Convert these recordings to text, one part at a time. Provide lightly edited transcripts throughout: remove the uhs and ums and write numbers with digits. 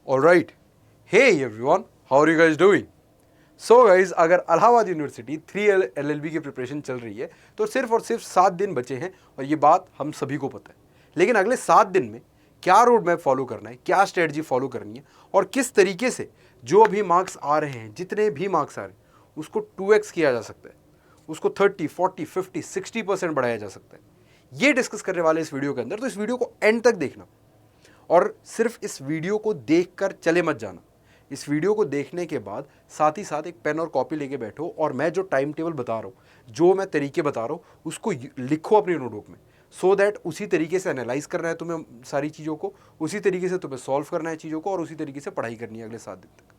Alright. Hey everyone, how are you guys doing? So guys, अगर Allahabad university 3 LLB की preparation चल रही है तो सिर्फ और सिर्फ 7 दिन बचे हैं और ये बात हम सभी को पता है। लेकिन अगले 7 दिन में क्या रोड मैप फॉलो करना है, क्या स्ट्रेटजी फॉलो करनी है और किस तरीके से जो भी मार्क्स आ रहे हैं, जितने भी मार्क्स आ रहे हैं उसको 2x किया जा सकता है, उसको 30, 40, 50, 60% बढ़ाया जा सकता है, ये डिस्कस करने वाले इस वीडियो के अंदर। तो इस वीडियो को एंड तक देखना और सिर्फ इस वीडियो को देखकर चले मत जाना। इस वीडियो को देखने के बाद साथ ही साथ एक पेन और कॉपी लेके बैठो और मैं जो टाइम टेबल बता रहा हूँ, जो मैं तरीके बता रहा हूँ, उसको लिखो अपनी नोटबुक में, सो दैट उसी तरीके से एनालाइज करना है तुम्हें सारी चीज़ों को, उसी तरीके से तुम्हें सॉल्व करना है चीज़ों को और उसी तरीके से पढ़ाई करनी है अगले 7 दिन तक।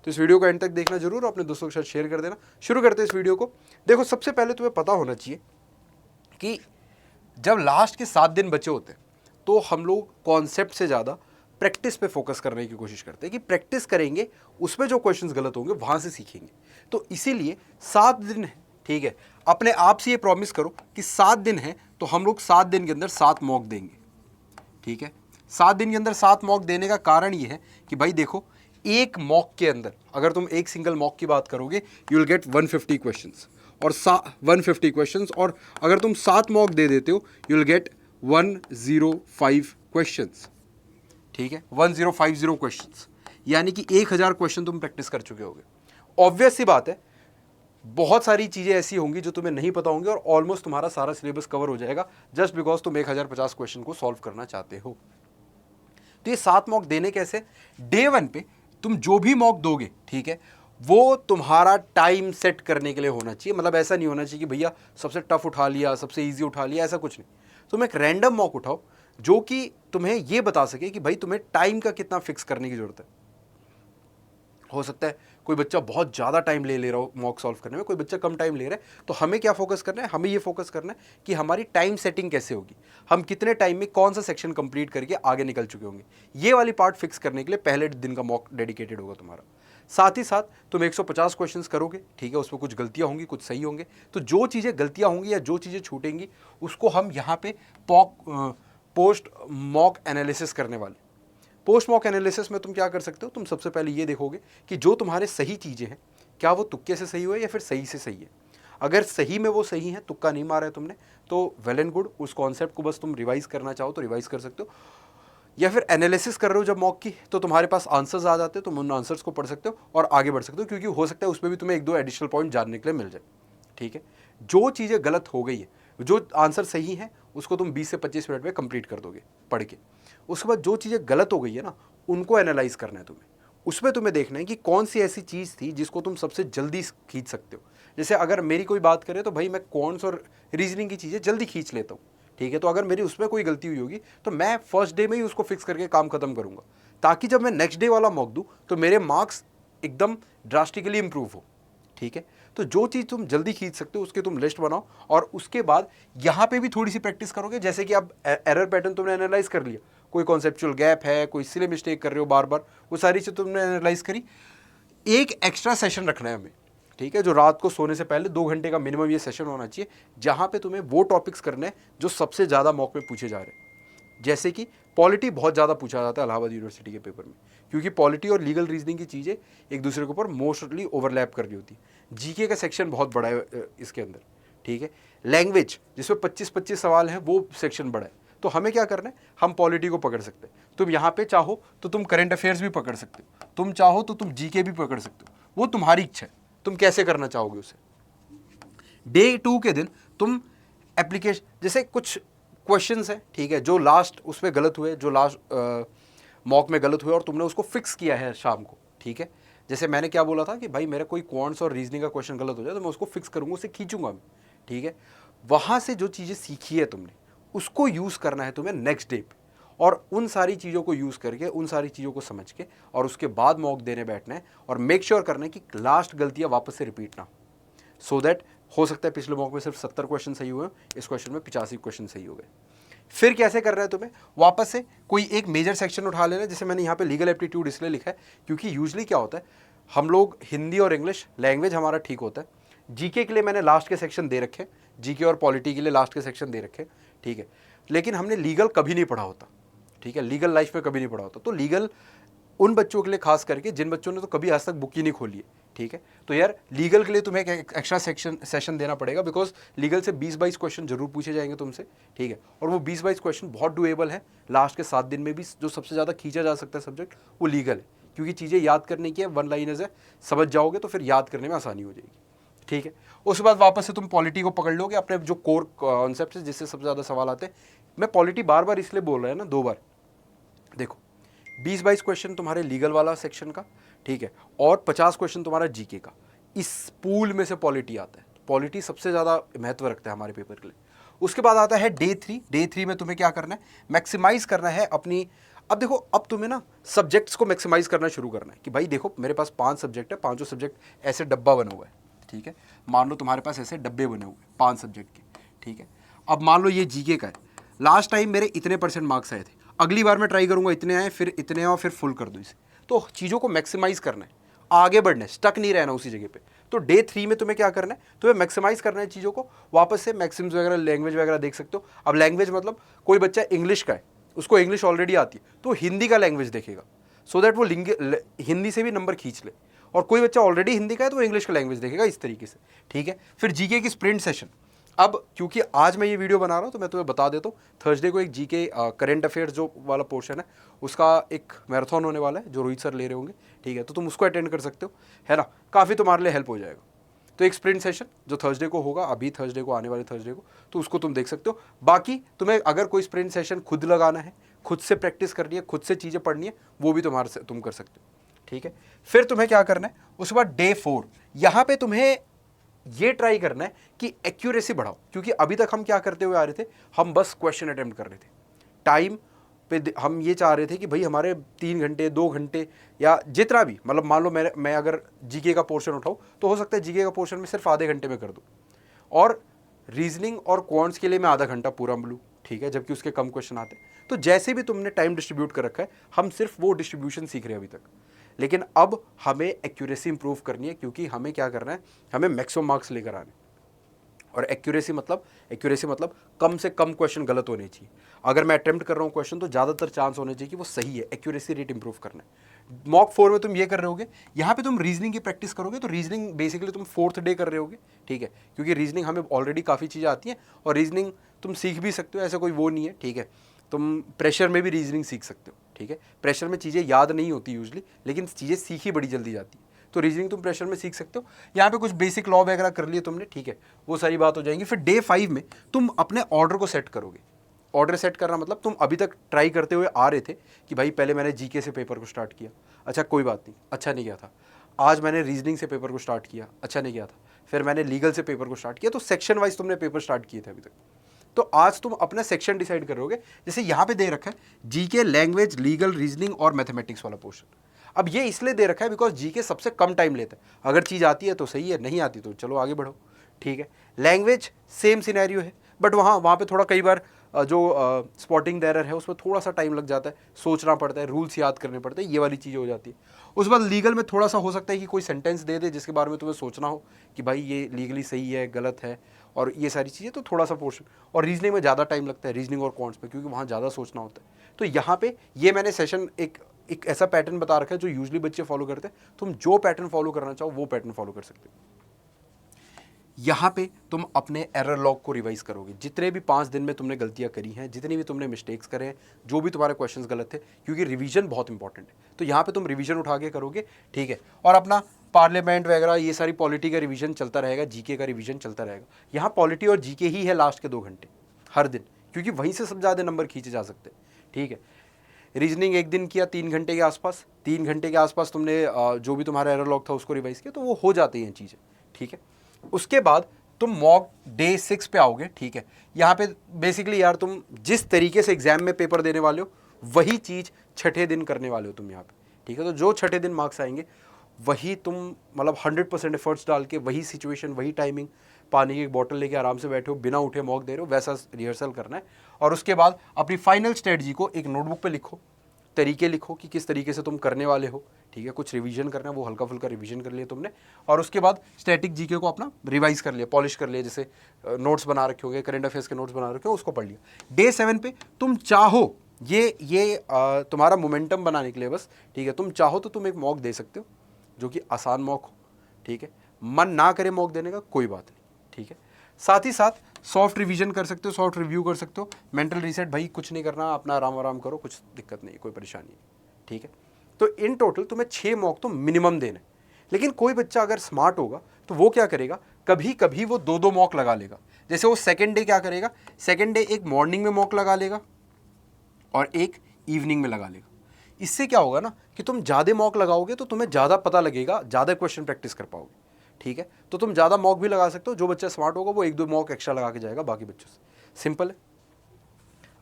तो इस वीडियो को एंड तक देखना जरूर, अपने दोस्तों के साथ शेयर कर देना। शुरू करते हैं इस वीडियो को। देखो, सबसे पहले तुम्हें पता होना चाहिए कि जब लास्ट के 7 दिन बचे होते हैं तो हम लोग कॉन्सेप्ट से ज़्यादा प्रैक्टिस पे फोकस करने की कोशिश करते हैं कि प्रैक्टिस करेंगे, उसमें जो क्वेश्चंस गलत होंगे वहाँ से सीखेंगे। तो इसीलिए 7 दिन है, ठीक है, अपने आप से ये प्रॉमिस करो कि 7 दिन है तो हम लोग 7 दिन के अंदर 7 मॉक देंगे, ठीक है। 7 दिन के अंदर 7 मॉक देने का कारण ये है कि भाई देखो, एक मॉक के अंदर अगर तुम एक सिंगल मॉक की बात करोगे यू विल गेट 150 क्वेश्चंस और 150 क्वेश्चंस, और अगर तुम 7 मॉक दे देते हो यू विल गेट 105 क्वेश्चंस, ठीक है, 1050 क्वेश्चंस, यानी कि 1000 क्वेश्चन तुम प्रैक्टिस कर चुके होगे। ऑब्वियस सी बात है, बहुत सारी चीज़ें ऐसी होंगी जो तुम्हें नहीं पता होंगी और ऑलमोस्ट तुम्हारा सारा सिलेबस कवर हो जाएगा जस्ट बिकॉज तुम 1050 क्वेश्चन को सॉल्व करना चाहते हो। तो ये 7 मॉक देने कैसे? डे 1 पे तुम जो भी मॉक दोगे, ठीक है, वो तुम्हारा टाइम सेट करने के लिए होना चाहिए। मतलब ऐसा नहीं होना चाहिए कि भैया सबसे टफ उठा लिया, सबसे इजी उठा लिया, ऐसा कुछ नहीं। तुम एक रैंडम मॉक उठाओ जो कि तुम्हें ये बता सके कि भाई तुम्हें टाइम का कितना फिक्स करने की जरूरत है। हो सकता है कोई बच्चा बहुत ज़्यादा टाइम ले रहा हो मॉक सॉल्व करने में, कोई बच्चा कम टाइम ले रहा है, तो हमें क्या फोकस करना है? हमें ये फोकस करना है कि हमारी टाइम सेटिंग कैसे होगी, हम कितने टाइम में कौन सा सेक्शन कंप्लीट करके आगे निकल चुके होंगे। ये वाली पार्ट फिक्स करने के लिए पहले दिन का मॉक डेडिकेटेड होगा तुम्हारा। साथ ही साथ तुम 150 क्वेश्चंस करोगे, ठीक है, उसमें कुछ गलतियां होंगी, कुछ सही होंगे। तो जो चीज़ें गलतियां होंगी या जो चीज़ें छूटेंगी उसको हम यहाँ पे पोस्ट मॉक एनालिसिस करने वाले। पोस्ट मॉक एनालिसिस में तुम क्या कर सकते हो? तुम सबसे पहले ये देखोगे कि जो तुम्हारे सही चीज़ें हैं क्या वो तुक्के से सही हुए या फिर सही से सही है। अगर सही में वो सही है, तुक्का नहीं मारा है तुमने, तो वेल एंड गुड। उस कॉन्सेप्ट को बस तुम रिवाइज करना चाहो तो रिवाइज कर सकते हो, या फिर एनालिसिस कर रहे हो जब मॉक की तो तुम्हारे पास आंसर्स आ जाते हैं, तुम उन आंसर्स को पढ़ सकते हो और आगे बढ़ सकते हो, क्योंकि हो सकता है उसमें भी तुम्हें 1-2 एडिशनल पॉइंट जानने के लिए मिल जाए, ठीक है। जो चीज़ें गलत हो गई है, जो आंसर सही है उसको तुम 20 से 25 मिनट में कंप्लीट कर दोगे पढ़ के। उसके बाद जो चीज़ें गलत हो गई है ना, उनको एनालाइज करना है तुम्हें। उसमें तुम्हें देखना है कि कौन सी ऐसी चीज़ थी जिसको तुम सबसे जल्दी खींच सकते हो। जैसे अगर मेरी कोई बात करे तो भाई मैं कॉन्स और रीजनिंग की चीज़ें जल्दी खींच लेता हूँ, ठीक है। तो अगर मेरी उसमें कोई गलती हुई होगी तो मैं फर्स्ट डे में ही उसको फिक्स करके काम खत्म करूँगा, ताकि जब मैं नेक्स्ट डे वाला मॉक दूँ तो मेरे मार्क्स एकदम ड्रास्टिकली इंप्रूव हो, ठीक है। तो जो चीज़ तुम जल्दी खींच सकते हो उसके तुम लिस्ट बनाओ और उसके बाद यहाँ पे भी थोड़ी सी प्रैक्टिस करोगे। जैसे कि अब एरर पैटर्न तुमने एनालाइज कर लिया, कोई कॉन्सेप्चुअल गैप है, कोई सिले मिस्टेक कर रहे हो बार बार, वो सारी चीज़ तुमने एनालाइज करी। एक एक्स्ट्रा सेशन रखना है हमें, ठीक है, जो रात को सोने से पहले 2 घंटे का मिनिमम ये सेशन होना चाहिए, जहाँ पे तुम्हें वो टॉपिक्स करने हैं जो सबसे ज़्यादा मॉक में पूछे जा रहे हैं। जैसे कि पॉलिटी बहुत ज़्यादा पूछा जाता है इलाहाबाद यूनिवर्सिटी के पेपर में, क्योंकि पॉलिटी और लीगल रीजनिंग की चीज़ें एक दूसरे के ऊपर मोस्टली ओवरलैप कर रही होती है। जीके का सेक्शन बहुत बड़ा है इसके अंदर, ठीक है। लैंग्वेज जिसमें 25-25 सवाल हैं वो सेक्शन बड़ा है। तो हमें क्या करना है? हम पॉलिटी को पकड़ सकते हैं। तुम यहाँ पे चाहो तो तुम करंट अफेयर्स भी पकड़ सकते हो, तुम चाहो तो तुम जीके भी पकड़ सकते हो, वो तुम्हारी इच्छा है, तुम कैसे करना चाहोगे उसे। डे 2 के दिन तुम एप्लीकेशन, जैसे कुछ क्वेश्चंस हैं, ठीक है, जो लास्ट उसमें गलत हुए, जो लास्ट मॉक में गलत हुए और तुमने उसको फिक्स किया है शाम को, ठीक है। जैसे मैंने क्या बोला था कि भाई मेरा कोई क्वांट्स और रीजनिंग का क्वेश्चन गलत हो जाए तो मैं उसको फिक्स करूँगा, उसे खींचूंगा मैं, ठीक है। वहाँ से जो चीज़ें सीखी है तुमने उसको यूज़ करना है तुम्हें नेक्स्ट डे पे, और उन सारी चीज़ों को यूज़ करके, उन सारी चीज़ों को समझ के और उसके बाद मॉक देने बैठना है और मेक श्योर करना है कि लास्ट गलतियाँ वापस से रिपीट ना हो, सो दैट हो सकता है पिछले मॉक में सिर्फ 70 क्वेश्चन सही हुए, इस क्वेश्चन में 85 क्वेश्चन सही हो गए। फिर कैसे करना है तुम्हें? वापस से कोई एक मेजर सेक्शन उठा लेना। जैसे मैंने यहाँ पे लीगल एप्टीट्यूड इसलिए लिखा है क्योंकि यूजली क्या होता है, हम लोग हिंदी और इंग्लिश लैंग्वेज हमारा ठीक होता है, जीके के लिए मैंने लास्ट के सेक्शन दे रखे, जीके और पॉलिटी के लिए लास्ट के सेक्शन दे रखे, ठीक है। लेकिन हमने लीगल कभी नहीं पढ़ा होता, ठीक है, लीगल लाइफ में कभी नहीं पढ़ा होता। तो लीगल उन बच्चों के लिए खास करके जिन बच्चों ने तो कभी आज तक बुक ही नहीं खोली है, ठीक है। तो यार लीगल के लिए तुम्हें एक एक्स्ट्रा सेशन देना पड़ेगा, बिकॉज लीगल से 20-22 क्वेश्चन जरूर पूछे जाएंगे तुमसे, ठीक है। और वो 20-22 क्वेश्चन बहुत डुएबल है। लास्ट के 7 दिन में भी जो सबसे ज़्यादा खींचा जा सकता है सब्जेक्ट वो लीगल है, क्योंकि चीज़ें याद करने की है, वन लाइनर्स है, समझ जाओगे तो फिर याद करने में आसानी हो जाएगी, ठीक है। उसके बाद वापस से तुम पॉलिटी को पकड़ लोगे, अपने जो कोर कॉन्सेप्ट है जिससे सबसे ज़्यादा सवाल आते हैं। मैं पॉलिटी बार बार इसलिए बोल रहा है ना 2 बार, देखो 20-22 क्वेश्चन तुम्हारे लीगल वाला सेक्शन का, ठीक है, और 50 क्वेश्चन तुम्हारा जीके का। इस पूल में से पॉलिटी आता है, पॉलिटी सबसे ज़्यादा महत्व रखता है हमारे पेपर के लिए। उसके बाद आता है डे 3। डे 3 में तुम्हें क्या करना है, मैक्सिमाइज करना है अपनी। अब देखो, अब तुम्हें ना सब्जेक्ट्स को मैक्सिमाइज करना शुरू करना है कि भाई देखो मेरे पास 5 सब्जेक्ट है, 5 सब्जेक्ट ऐसे डब्बा बना हुआ है, ठीक है। मान लो तुम्हारे पास ऐसे डब्बे बने हुए 5 सब्जेक्ट के, ठीक है। अब मान लो ये जीके का है, लास्ट टाइम मेरे इतने % मार्क्स आए थे, अगली बार मैं ट्राई करूंगा इतने आए, फिर इतने आए और फिर फुल कर दूँ इसे। तो चीज़ों को मैक्सिमाइज करना है, आगे बढ़ना है, स्टक नहीं रहना उसी जगह पे। तो डे 3 में तुम्हें क्या करना है, तुम्हें मैक्सिमाइज करना है चीज़ों को। वापस से मैक्सिम्स वगैरह, लैंग्वेज वगैरह देख सकते हो। अब लैंग्वेज मतलब कोई बच्चा इंग्लिश का है, उसको इंग्लिश ऑलरेडी आती है, तो हिंदी का लैंग्वेज देखेगा, सो दैट वो हिंदी से भी नंबर खींच ले। और कोई बच्चा ऑलरेडी हिंदी का है तो वो इंग्लिश का लैंग्वेज देखेगा, इस तरीके से, ठीक है। फिर जीके की स्प्रिंट सेशन। अब क्योंकि आज मैं ये वीडियो बना रहा हूँ तो मैं तुम्हें बता देता हूँ, थर्सडे को एक जीके करंट अफेयर्स जो वाला पोर्शन है उसका एक मैराथन होने वाला है, जो रोहित सर ले रहे होंगे, ठीक है। तो तुम उसको अटेंड कर सकते हो, है ना, काफ़ी तुम्हारे लिए हेल्प हो जाएगा। तो एक स्प्रिंट सेशन जो थर्सडे को होगा, अभी थर्सडे को, आने वाले थर्सडे को, तो उसको तुम देख सकते हो। बाकी तुम्हें अगर कोई स्प्रिंट सेशन खुद लगाना है, खुद से प्रैक्टिस करनी है, खुद से चीज़ें पढ़नी है, वो भी तुम्हारे से तुम कर सकते हो, ठीक है। फिर तुम्हें क्या करना है, उसके बाद डे 4, यहाँ पे तुम्हें ये ट्राई करना है कि एक्यूरेसी बढ़ाओ, क्योंकि अभी तक हम क्या करते हुए आ रहे थे, हम बस क्वेश्चन अटेम्प्ट कर रहे थे। टाइम पे हम ये चाह रहे थे कि भाई हमारे 3 घंटे 2 घंटे या जितना भी, मतलब मान लो मैं अगर जीके का पोर्शन उठाऊँ तो हो सकता है जीके का पोर्शन में सिर्फ आधे घंटे में कर दूँ, और रीजनिंग और क्वांट्स के लिए मैं आधा घंटा पूरा लूँ, ठीक है, जबकि उसके कम क्वेश्चन आते हैं। तो जैसे भी तुमने टाइम डिस्ट्रीब्यूट कर रखा है, हम सिर्फ वो डिस्ट्रीब्यूशन सीख रहे हैं अभी तक। लेकिन अब हमें एक्यूरेसी इंप्रूव करनी है, क्योंकि हमें क्या करना है, हमें मैक्सिमम मार्क्स लेकर आने। और एक्यूरेसी मतलब कम से कम क्वेश्चन गलत होने चाहिए। अगर मैं अटेम्प्ट कर रहा हूँ क्वेश्चन तो ज़्यादातर चांस होने चाहिए कि वो सही है। एक्यूरेसी रेट इंप्रूव करना है। मॉक 4 में तुम ये कर रहे होगे, यहाँ पे तुम रीजनिंग की प्रैक्टिस करोगे। तो रीजनिंग बेसिकली तुम 4th डे कर रहे होगे, ठीक है, क्योंकि रीजनिंग हमें ऑलरेडी काफ़ी चीज़ें आती हैं और रीजनिंग तुम सीख भी सकते हो, ऐसा कोई वो नहीं है, ठीक है। तुम प्रेशर में भी रीजनिंग सीख सकते हो, ठीक है। प्रेशर में चीज़ें याद नहीं होती यूजली, लेकिन चीज़ें सीखी बड़ी जल्दी जाती है। तो रीजनिंग तुम प्रेशर में सीख सकते हो। यहाँ पे कुछ बेसिक लॉ वगैरह कर लिए तुमने, ठीक है, वो सारी बात हो जाएंगी। फिर डे 5 में तुम अपने ऑर्डर को सेट करोगे। ऑर्डर सेट करना मतलब तुम अभी तक ट्राई करते हुए आ रहे थे कि भाई पहले मैंने जीके से पेपर को स्टार्ट किया, अच्छा कोई बात नहीं, अच्छा नहीं गया था। आज मैंने रीजनिंग से पेपर को स्टार्ट किया, अच्छा नहीं गया था। फिर मैंने लीगल से पेपर को स्टार्ट किया। तो सेक्शन वाइज तुमने पेपर स्टार्ट किए थे अभी तक। तो आज तुम अपना सेक्शन डिसाइड करोगे। जैसे यहाँ पे दे रखा है जीके, लैंग्वेज, लीगल, रीजनिंग और मैथमेटिक्स वाला पोर्शन। अब ये इसलिए दे रखा है बिकॉज जीके सबसे कम टाइम लेता है। अगर चीज़ आती है तो सही है, नहीं आती तो चलो आगे बढ़ो, ठीक है। लैंग्वेज सेम सिनेरियो है, बट वहाँ पे थोड़ा कई बार जो स्पॉटिंग एरर है उसमें थोड़ा सा टाइम लग जाता है, सोचना पड़ता है, रूल्स याद करने पड़ते हैं, ये वाली चीज़ें हो जाती है। उसके बाद लीगल में थोड़ा सा हो सकता है कि कोई सेंटेंस दे दे जिसके बारे में तुम्हें सोचना हो कि भाई ये लीगली सही है, गलत है, और ये सारी चीज़ें, तो थोड़ा सा पोर्शन। और रीजनिंग में ज़्यादा टाइम लगता है, रीजनिंग और क्वांट्स पे, क्योंकि वहाँ ज़्यादा सोचना होता है। तो यहाँ पे ये मैंने सेशन एक ऐसा पैटर्न बता रखा है जो यूजली बच्चे फॉलो करते हैं। तुम जो पैटर्न फॉलो करना चाहो वो पैटर्न फॉलो कर सकते हो। यहाँ पे तुम अपने एरर लॉग को रिवाइज करोगे। जितने भी 5 दिन में तुमने गलतियाँ करी हैं, जितनी भी तुमने मिस्टेक्स करे हैं, जो भी तुम्हारे क्वेश्चंस गलत थे, क्योंकि रिवीजन बहुत इंपॉर्टेंट है, तो यहाँ पे तुम रिवीजन उठा के करोगे, ठीक है। और अपना पार्लियामेंट वगैरह ये सारी पॉलिटी का रिवीजन चलता रहेगा, जीके का रिवीजन चलता रहेगा। यहाँ पॉलिटी और जीके ही है लास्ट के 2 घंटे हर दिन, क्योंकि वहीं से सब ज़्यादा नंबर खींचे जा सकते हैं, ठीक है। रीजनिंग एक दिन किया 3 घंटे के आसपास, 3 घंटे के आसपास तुमने जो भी तुम्हारा एरर लॉग था उसको रिवाइज किया, तो वो हो जाती हैं चीज़ें, ठीक है। उसके बाद तुम मॉक डे 6 पे आओगे, ठीक है। यहाँ पे बेसिकली यार तुम जिस तरीके से एग्जाम में पेपर देने वाले हो वही चीज़ छठे दिन करने वाले हो तुम यहाँ पे, ठीक है। तो जो छठे दिन मार्क्स आएंगे वही तुम मतलब 100% एफर्ट्स डाल के, वही सिचुएशन, वही टाइमिंग, पानी की एक बॉटल लेके आराम से बैठे हो, बिना उठे मॉक दे रहे हो, वैसा रिहर्सल करना है। और उसके बाद अपनी फाइनल स्ट्रेटजी को एक नोटबुक पे लिखो, तरीके लिखो कि किस तरीके से तुम करने वाले हो, ठीक है। कुछ रिवीजन करना है, वो हल्का फुल्का रिवीजन कर लिया तुमने। और उसके बाद स्टैटिक जीके को अपना रिवाइज कर लिया, पॉलिश कर लिया, जैसे नोट्स बना रखे होंगे, करंट अफेयर्स के नोट्स बना रखे हो, उसको पढ़ लिया। डे 7 पे तुम चाहो ये तुम्हारा मोमेंटम बनाने के लिए बस, ठीक है। तुम चाहो तो तुम एक मॉक दे सकते हो जो कि आसान मॉक हो, ठीक है। मन ना करे मॉक देने का, कोई बात नहीं, ठीक है। साथ ही साथ सॉफ्ट रिवीजन कर सकते हो, सॉफ्ट रिव्यू कर सकते हो। मेंटल रीसेट भाई कुछ नहीं करना, अपना आराम आराम करो, कुछ दिक्कत नहीं, कोई परेशानी नहीं, ठीक है। तो इन टोटल तुम्हें 6 मॉक तो मिनिमम देने। लेकिन कोई बच्चा अगर स्मार्ट होगा तो वो क्या करेगा, कभी कभी वो 2-2 मॉक लगा लेगा। जैसे वो सेकेंड डे क्या करेगा, सेकेंड डे एक मॉर्निंग में मॉक लगा लेगा और एक इवनिंग में लगा लेगा। इससे क्या होगा ना कि तुम ज़्यादा मॉक लगाओगे तो तुम्हें ज़्यादा पता लगेगा, ज़्यादा क्वेश्चन प्रैक्टिस कर पाओगे, ठीक है। तो तुम ज़्यादा मॉक भी लगा सकते हो, जो बच्चा स्मार्ट होगा वो 1-2 मॉक एक्स्ट्रा लगा के जाएगा बाकी बच्चों से, सिंपल है।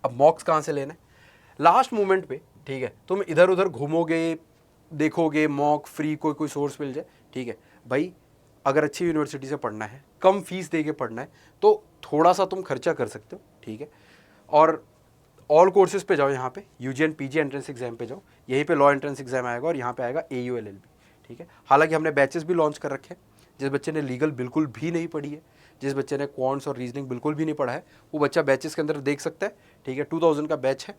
अब मॉक्स कहाँ से लेना है, लास्ट मोमेंट पे, ठीक है। तुम इधर उधर घूमोगे, देखोगे मॉक फ्री कोई सोर्स मिल जाए, ठीक है भाई। अगर अच्छी यूनिवर्सिटी से पढ़ना है, कम फीस दे के पढ़ना है, तो थोड़ा सा तुम खर्चा कर सकते हो, ठीक है। और ऑल कोर्सेज पे जाओ, यहाँ पे यूजीएन पीजी एंट्रेंस एग्जाम पे जाओ, यहीं पे लॉ एंट्रेंस एग्जाम आएगा और यहाँ पे आएगा एयू एलएलबी, ठीक है। हालांकि हमने बैचेस भी लॉन्च कर रखे हैं। जिस बच्चे ने लीगल बिल्कुल भी नहीं पढ़ी है, जिस बच्चे ने क्वांट्स और रीजनिंग बिल्कुल भी नहीं पढ़ा है, वो बच्चा बैचेस के अंदर देख सकता है, ठीक है। 2000 का बैच है।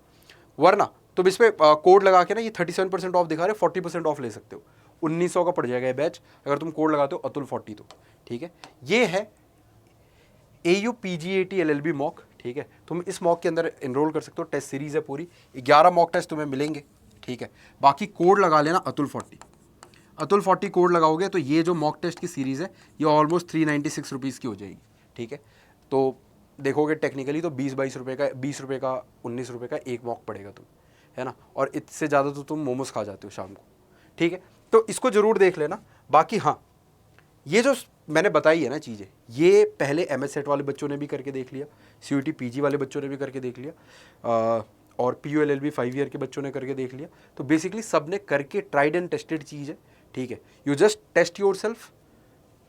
वरना तुम इस पर कोड लगा के ना, ये 37% ऑफ दिखा रहे, 40% ऑफ ले सकते हो। 1900 का पड़ जाएगा ये बैच अगर तुम कोड लगाते हो अतुल 40 तो, ठीक है। ये है AU PGAT LLB मॉक, ठीक है। तुम इस मॉक के अंदर एनरोल कर सकते हो, टेस्ट सीरीज है पूरी, 11 मॉक टेस्ट तुम्हें मिलेंगे, ठीक है। बाकी कोड लगा लेना अतुल 40, अतुल 40 कोड लगाओगे तो ये जो मॉक टेस्ट की सीरीज़ है ये ऑलमोस्ट 396 रुपीज़ की हो जाएगी, ठीक है। तो देखोगे टेक्निकली तो 20-22 रुपये का, 20 रुपये का, 19 रुपये का एक मॉक पड़ेगा तुम, है ना। और इससे ज़्यादा तो तुम मोमोज खा जाते हो शाम को, ठीक है। तो इसको ज़रूर देख लेना। बाकी हाँ, ये जो मैंने बताई है ना चीज़ें, ये पहले MS सेट वाले बच्चों ने भी करके देख लिया, CUET PG वाले बच्चों ने भी करके देख लिया, और PU LLB 5 ईयर के बच्चों ने करके देख लिया। तो बेसिकली सब ने करके ट्राइड एंड टेस्टेड चीज़ है, ठीक है। You just test yourself,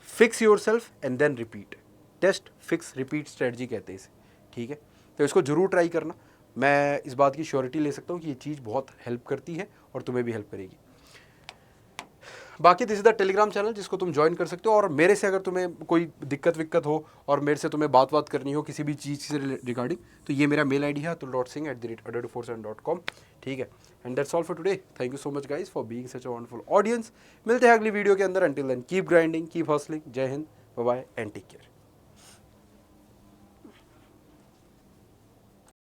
fix yourself and then repeat. Test fix repeat strategy कहते हैं इसे, ठीक है। तो इसको जरूर ट्राई करना। मैं इस बात की श्योरिटी ले सकता हूँ कि ये चीज़ बहुत हेल्प करती है और तुम्हें भी हेल्प करेगी। बाकी this is the Telegram channel जिसको तुम ज्वाइन कर सकते हो। और मेरे से अगर तुम्हें कोई दिक्कत विक्कत हो और मेरे से तुम्हें बात करनी हो किसी भी चीज़ से रिगार्डिंग, तो ये मेरा मेल ID है atul.singh@adadu47.com, ठीक है। And that's all for today. Thank you so much guys for being such a wonderful audience. मिलते हैं अगली वीडियो के अंदर। Until then keep grinding, keep hustling. जय हिंद, bye bye and take care.